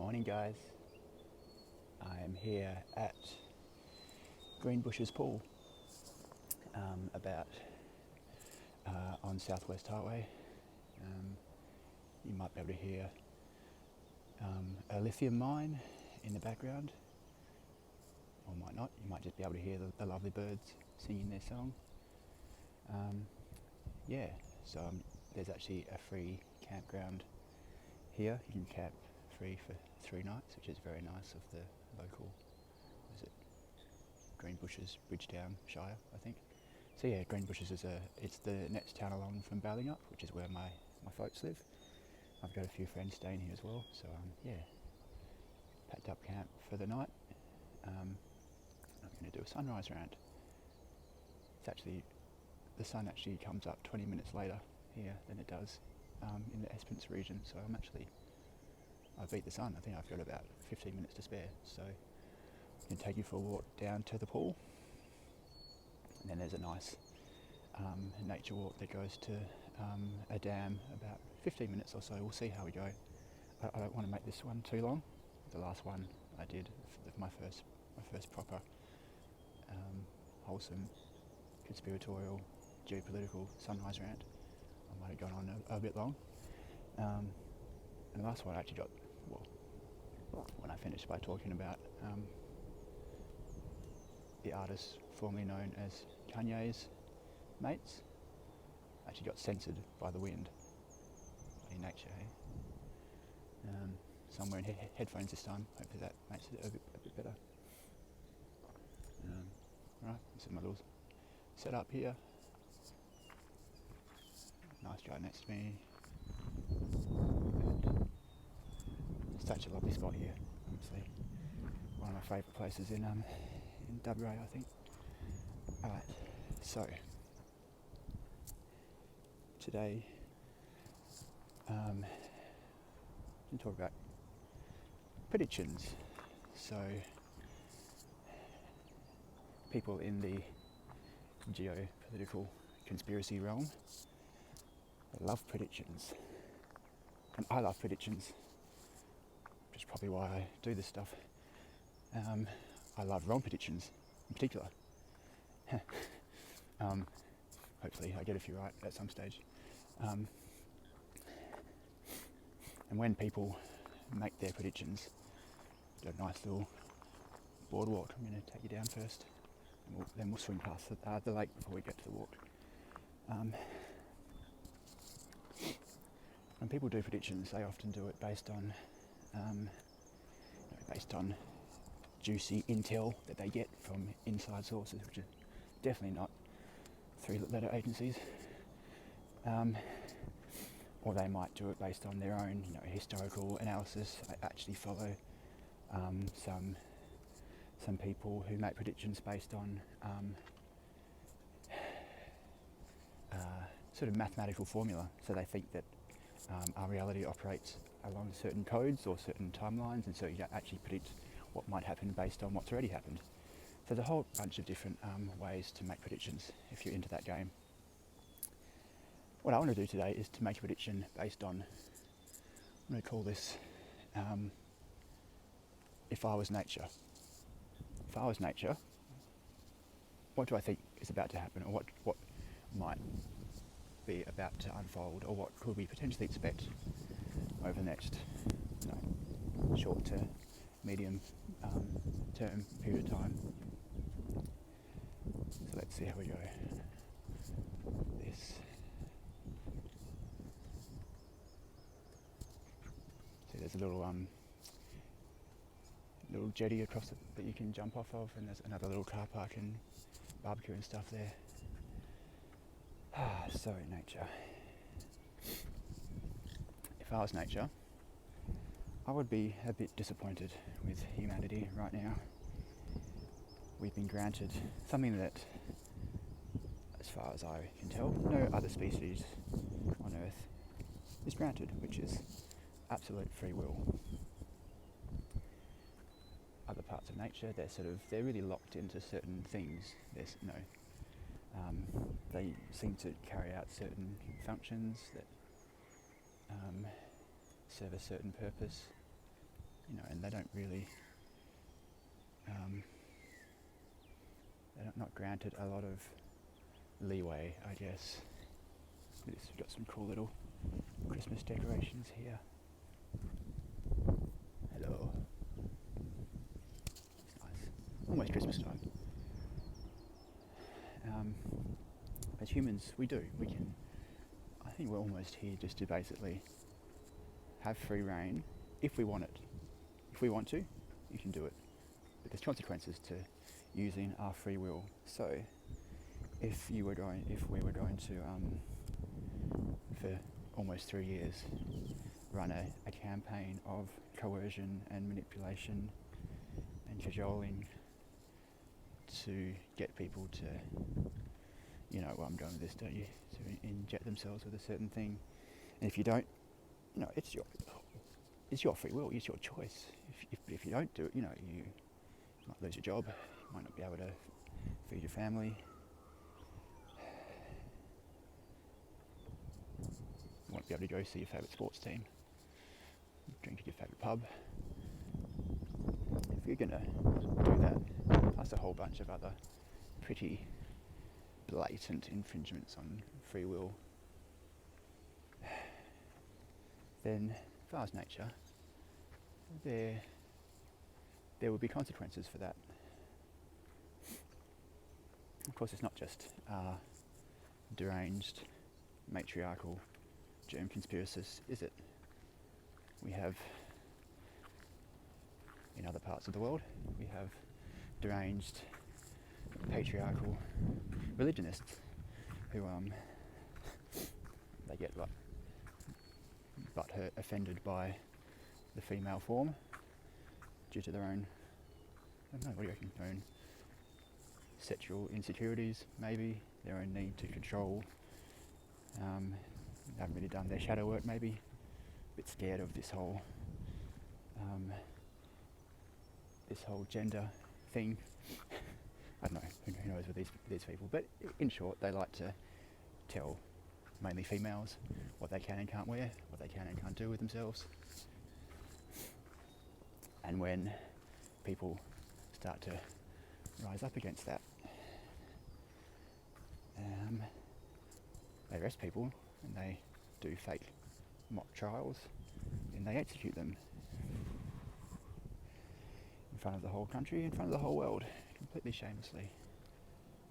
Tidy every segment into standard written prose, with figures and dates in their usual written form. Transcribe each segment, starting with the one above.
Morning guys, I'm here at Greenbushes pool about on Southwest Highway. You might be able to hear a lithium mine in the background, or might not. You might just be able to hear the lovely birds singing their song. So there's actually a free campground here. You can camp free for 3 nights, which is very nice of the local, Greenbushes, Bridgetown Shire, I think. So yeah, Greenbushes it's the next town along from Ballingup, which is where my folks live. I've got a few friends staying here as well, so packed up camp for the night. I'm going to do a sunrise rant. The sun actually comes up 20 minutes later here than it does in the Esperance region, so I beat the sun. I think I've got about 15 minutes to spare, so I can take you for a walk down to the pool, and then there's a nice nature walk that goes to a dam about 15 minutes or so. We'll see how we go. I don't want to make this one too long. The last one I did, my first proper wholesome, conspiratorial, geopolitical sunrise rant, I might have gone on a bit long. And the last one I actually got, when I finished by talking about the artist formerly known as Kanye's mates, actually got censored by the wind. Bloody nature, eh? Somewhere in headphones this time. Hopefully that makes it a bit better. Right, this is my little setup here. Nice guy next to me. Such a lovely spot here, honestly. One of my favourite places in WA, I think. Alright, so today we can talk about predictions. So people in the geopolitical conspiracy realm, they love predictions, and I love predictions, which is probably why I do this stuff. I love wrong predictions in particular. Hopefully I get a few right at some stage. And when people make their predictions, got a nice little boardwalk. I'm going to take you down first, and then we'll swing past the lake before we get to the walk. When people do predictions, they often do it based on juicy intel that they get from inside sources, which are definitely not 3-letter agencies. Or they might do it based on their own, historical analysis. They actually follow some people who make predictions based on sort of mathematical formula. So they think that our reality operates along certain codes or certain timelines, and so you don't actually predict what might happen based on what's already happened. So there's a whole bunch of different ways to make predictions if you're into that game. What I want to do today is to make a prediction based on, I'm going to call this if I was nature. If I was nature, what do I think is about to happen, or what might be about to unfold, or what could we potentially expect over the next short to medium term period of time. So let's see how we go. See, there's a little jetty across it that you can jump off of, and there's another little car park and barbecue and stuff there. So nature. If I was nature, I would be a bit disappointed with humanity right now. We've been granted something that, as far as I can tell, no other species on Earth is granted, which is absolute free will. Other parts of nature, they're really locked into certain things. They seem to carry out certain functions that serve a certain purpose. and they don't really, they're not granted a lot of leeway, I guess. We've got some cool little Christmas decorations here. Hello. It's nice. Almost Christmas time. As humans, we can, I think we're almost here just to basically have free reign if we want it. If we want to, you can do it. But there's consequences to using our free will. So if we were going to, for almost 3 years, run a campaign of coercion and manipulation and cajoling to get people to, well, I'm doing with this, don't you? To inject themselves with a certain thing. And if you don't, it's your free will, it's your choice. If you don't do it, you might lose your job, you might not be able to feed your family. You won't be able to go see your favourite sports team, drink at your favourite pub. If you're going to do that, plus a whole bunch of other pretty blatant infringements on free will, then as far as nature, there will be consequences for that. Of course, it's not just deranged, matriarchal, germ conspiracists, is it? We have, in other parts of the world, we have deranged, patriarchal religionists who they get butthurt offended by the female form due to their own, I don't know, what do you reckon, their own sexual insecurities, maybe, their own need to control, haven't really done their shadow work, maybe, a bit scared of this whole gender thing. I don't know, who knows with these people, but in short, they like to tell mainly females what they can and can't wear, what they can and can't do with themselves. And when people start to rise up against that, they arrest people and they do fake mock trials and they execute them in front of the whole country, in front of the whole world, completely shamelessly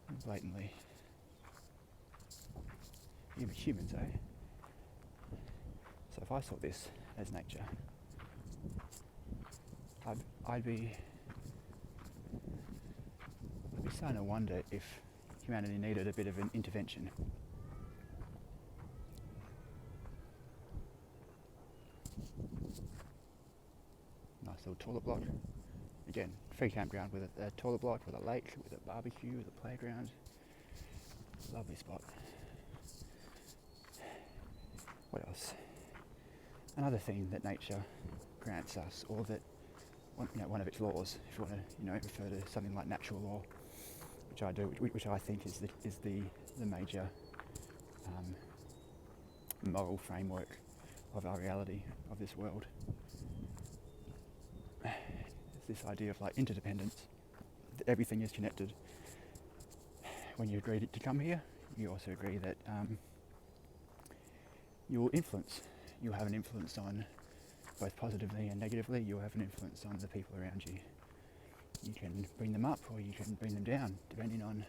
and blatantly. Humans, eh? So if I saw this as nature, I'd be starting to wonder if humanity needed a bit of an intervention. Nice little toilet block. Again, free campground with a toilet block, with a lake, with a barbecue, with a playground. Lovely spot. What else? Another thing that nature grants us, or that one of its laws, if you want to refer to something like natural law, which I do, which I think is the major moral framework of our reality, of this world. It's this idea of interdependence, that everything is connected. When you agree to come here, you also agree that you'll have an influence on, both positively and negatively, you'll have an influence on the people around you. You can bring them up or you can bring them down, depending on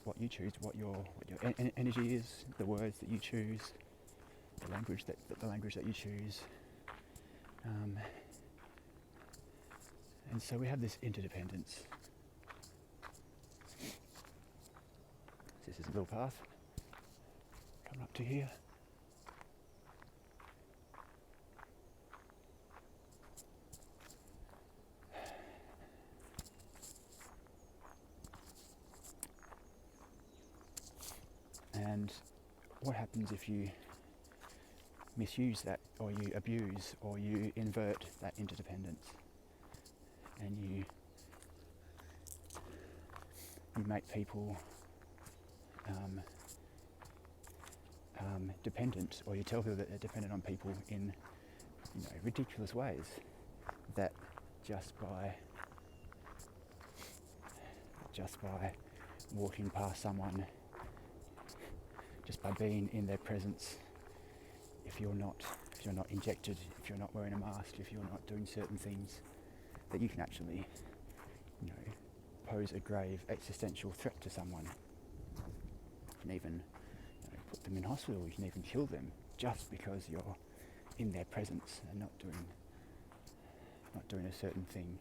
what you choose, what your energy is, the words that you choose, the language that you choose. And so we have this interdependence. This is a little path coming up to here. And what happens if you misuse that, or you abuse, or you invert that interdependence, and you make people dependent, or you tell people that they're dependent on people in ridiculous ways that just by walking past someone, just by being in their presence, if you're not injected, if you're not wearing a mask, if you're not doing certain things, that you can actually, pose a grave existential threat to someone. You can even put them in hospital. You can even kill them just because you're in their presence and not doing a certain thing.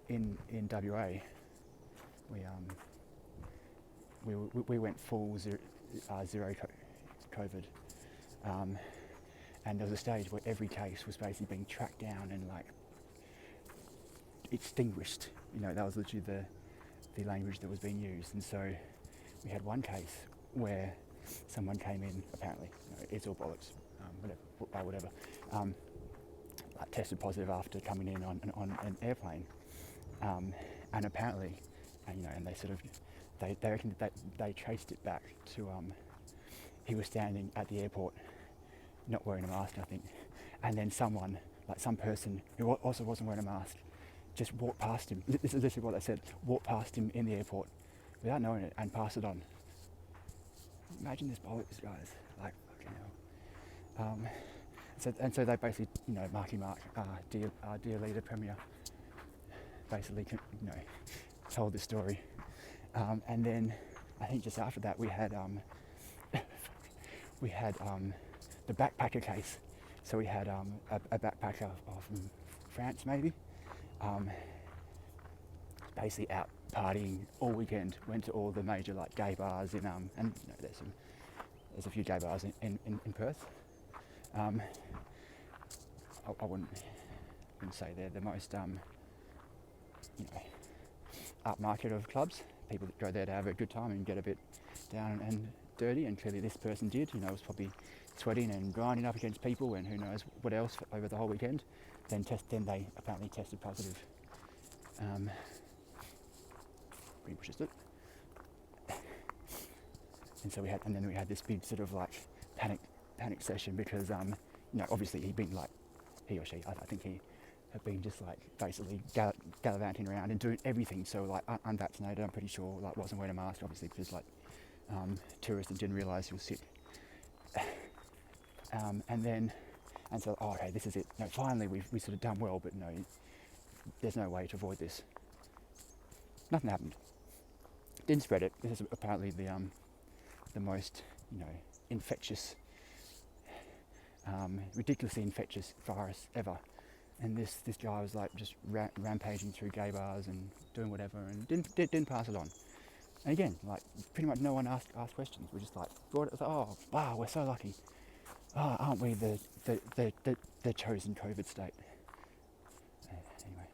In WA, we went full zero COVID, and there was a stage where every case was basically being tracked down and extinguished. That was literally the language that was being used. And so we had one case where someone came in, apparently, it's all bollocks, whatever, tested positive after coming in on an airplane, and apparently, and they sort of, they reckon that they traced it back to, he was standing at the airport, not wearing a mask, I think, and then some person who also wasn't wearing a mask, just walked past him. This is literally what they said. Walked past him in the airport without knowing it and passed it on. Imagine this bollocks, guys. Fucking hell. So they basically, Marky Mark, dear leader, premier, basically, told this story. And then I think just after that we had the backpacker case. So we had a backpacker from France, maybe, basically out partying all weekend. Went to all the major gay bars in and there's a few gay bars in Perth. I wouldn't say they're the most upmarket of clubs. People that go there to have a good time and get a bit down and dirty, and clearly this person did. Was probably sweating and grinding up against people and who knows what else over the whole weekend. Then they apparently tested positive. Greenbushes did. And so we had this big sort of panic session because obviously he or she, I think he had been just basically gallivanting around and doing everything. So unvaccinated, I'm pretty sure, wasn't wearing a mask, obviously, because tourists didn't realise he was sick. And so okay, this is it. Finally we've sort of done well, but there's no way to avoid this. Nothing happened. Didn't spread it. This is apparently the most infectious, ridiculously infectious virus ever. And this guy was just rampaging through gay bars and doing whatever, and didn't pass it on. And again, pretty much no one asked questions. We just brought it. Oh wow, we're so lucky. Oh, aren't we the chosen COVID state? Anyway,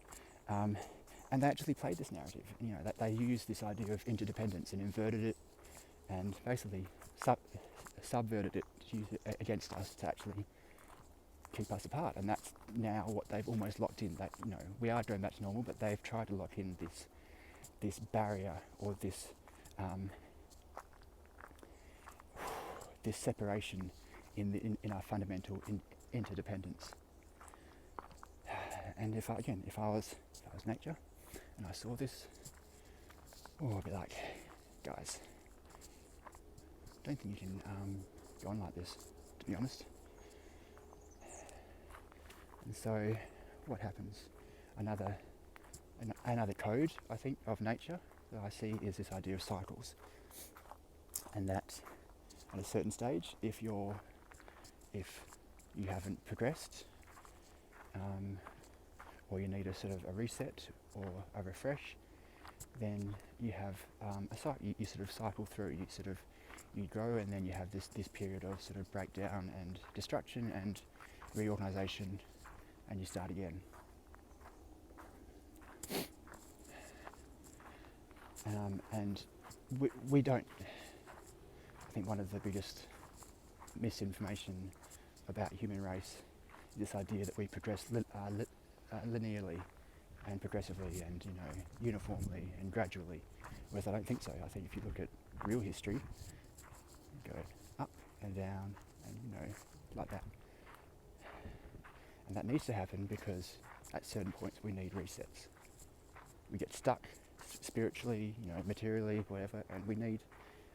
and they actually played this narrative. That they used this idea of interdependence and inverted it, and basically subverted it to use it against us to actually keep us apart. And that's now what they've almost locked in. That we are going back to normal, but they've tried to lock in this barrier or this separation in our fundamental interdependence. And if I was nature and I saw this, I'd be like, guys, don't think you can go on like this, to be honest. And so what happens? Another code, I think, of nature that I see is this idea of cycles. And that at a certain stage, if you haven't progressed, or you need a sort of a reset or a refresh, then you have a cycle. You sort of cycle through. You grow, and then you have this period of sort of breakdown and destruction and reorganisation, and you start again. And we don't. I think one of the biggest misinformation about human race is this idea that we progress linearly and progressively and uniformly and gradually, whereas I don't think so. I think if you look at real history, you go up and down and like that. And that needs to happen because at certain points we need resets. We get stuck spiritually, materially, whatever, and we need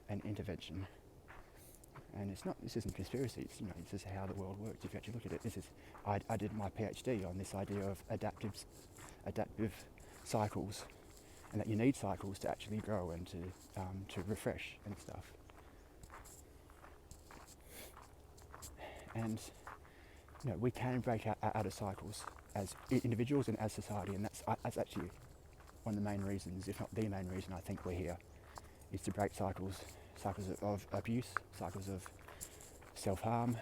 an intervention. And this isn't conspiracy, this is how the world works. If you actually look at it, I did my PhD on this idea of adaptive cycles, and that you need cycles to actually grow and to refresh and stuff. And we can break out of cycles as individuals and as society, and that's actually one of the main reasons, if not the main reason I think we're here, is to break cycles of abuse, cycles of self-harm,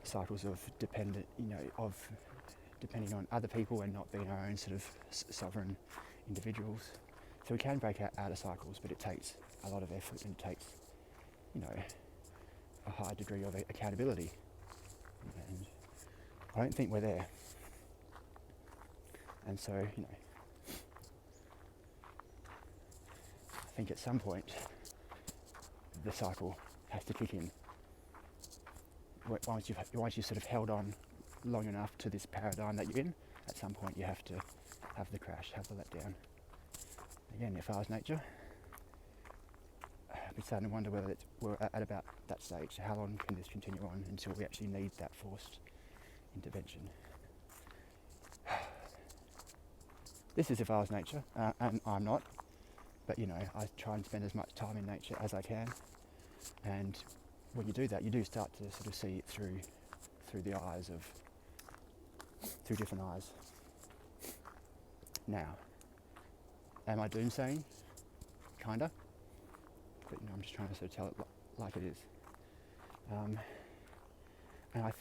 cycles of depending on other people and not being our own sort of sovereign individuals. So we can break out of cycles, but it takes a lot of effort and it takes, a high degree of accountability. And I don't think we're there. And so, I think at some point the cycle has to kick in. Once you've sort of held on long enough to this paradigm that you're in, at some point you have to have the crash, have the letdown. Again, if I was nature, I'd be starting to wonder whether we're at about that stage. How long can this continue on until we actually need that forced intervention? This is if I was nature, and I'm not, but I try and spend as much time in nature as I can, and when you do that, you do start to sort of see it through different eyes. Now, am I doomsaying? Kinda, but I'm just trying to sort of tell it like it is. And I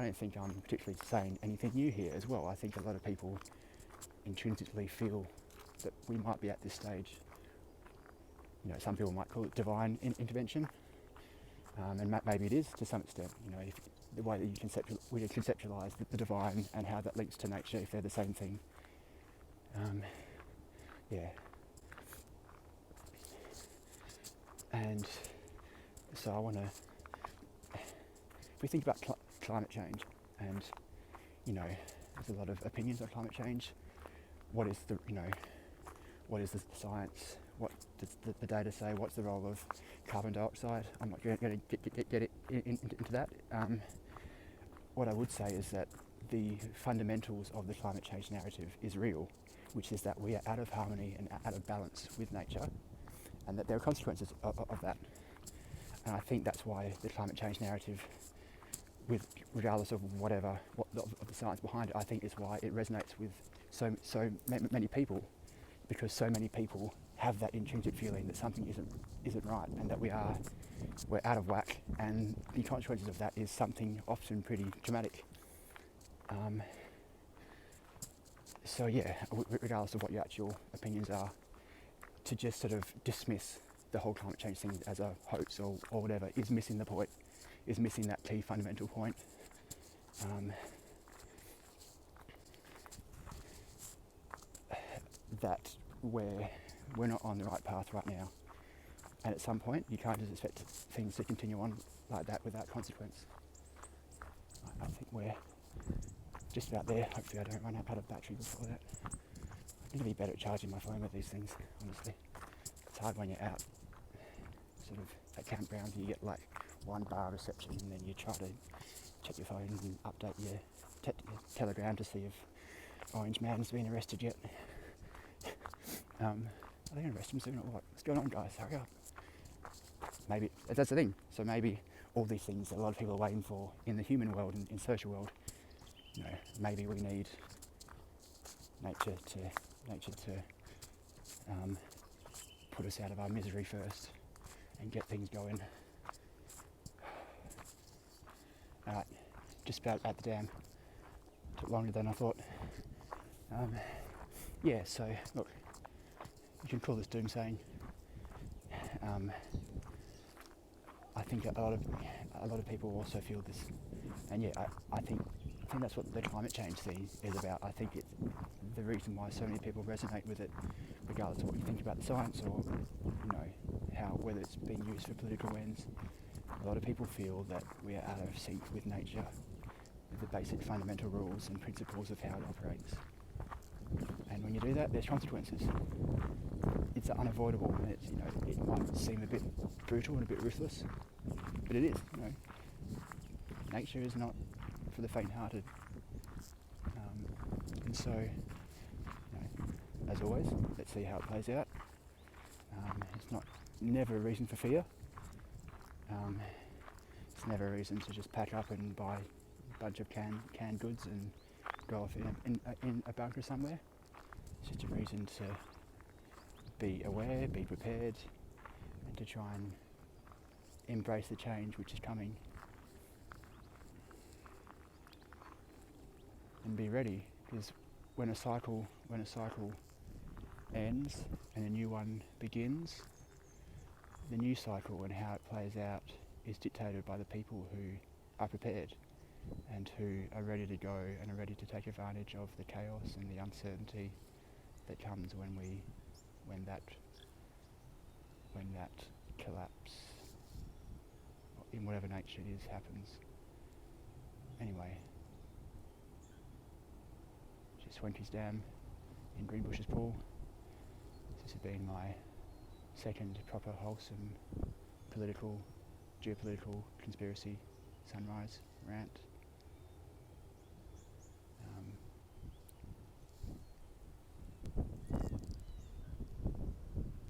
don't think I'm particularly saying anything new here as well. I think a lot of people intrinsically feel that we might be at this stage. Some people might call it divine intervention, and maybe it is to some extent. If the way that we conceptualize the divine and how that links to nature, if they're the same thing. And so I want to, if we think about climate change, and there's a lot of opinions on climate change. What is the science? What does the data say? What's the role of carbon dioxide? I'm not going to get into that. What I would say is that the fundamentals of the climate change narrative is real, which is that we are out of harmony and out of balance with nature, and that there are consequences of that. And I think that's why the climate change narrative, regardless of of the science behind it, I think is why it resonates with so many people, because so many people have that intrinsic feeling that something isn't right, and that we're out of whack, and the consequences of that is something often pretty dramatic. So yeah, regardless of what your actual opinions are, to just sort of dismiss the whole climate change thing as a hoax or whatever is missing the point, is missing that key fundamental point. That we're not on the right path right now, and at some point you can't just expect things to continue on like that without consequence. I think we're just about there. Hopefully I don't run out of battery before that. I need to be better at charging my phone with these things, honestly. It's hard when you're out sort of at campgrounds and you get like 1 bar reception, and then you try to check your phone and update your telegram to see if Orange Man's been arrested yet. Are they going to arrest him soon or what? What's going on, guys? Hurry up. Maybe, that's the thing. So maybe all these things that a lot of people are waiting for in the human world and in social world, maybe we need nature to put us out of our misery first and get things going. Alright, just about at the dam. Took longer than I thought. So look, you can call this doomsaying. I think a lot of people also feel this, and I think that's what the climate change thing is about. I think it's the reason why so many people resonate with it, regardless of what you think about the science or whether it's being used for political ends, a lot of people feel that we are out of sync with nature, with the basic fundamental rules and principles of how it operates. And when you do that, there's consequences. It's unavoidable, and it's, it might seem a bit brutal and a bit ruthless, but it is. Nature is not for the faint-hearted. And so, as always, let's see how it plays out. It's never a reason for fear. It's never a reason to just pack up and buy a bunch of canned goods and go off in a bunker somewhere. It's just a reason to be aware, be prepared, and to try and embrace the change which is coming. And be ready, because when a cycle ends and a new one begins, the new cycle and how it plays out is dictated by the people who are prepared and who are ready to go and are ready to take advantage of the chaos and the uncertainty that comes when that collapse, in whatever nature it is, happens. Anyway, just went his dam in Greenbushes pool. This has been my second proper wholesome political, geopolitical, conspiracy sunrise rant.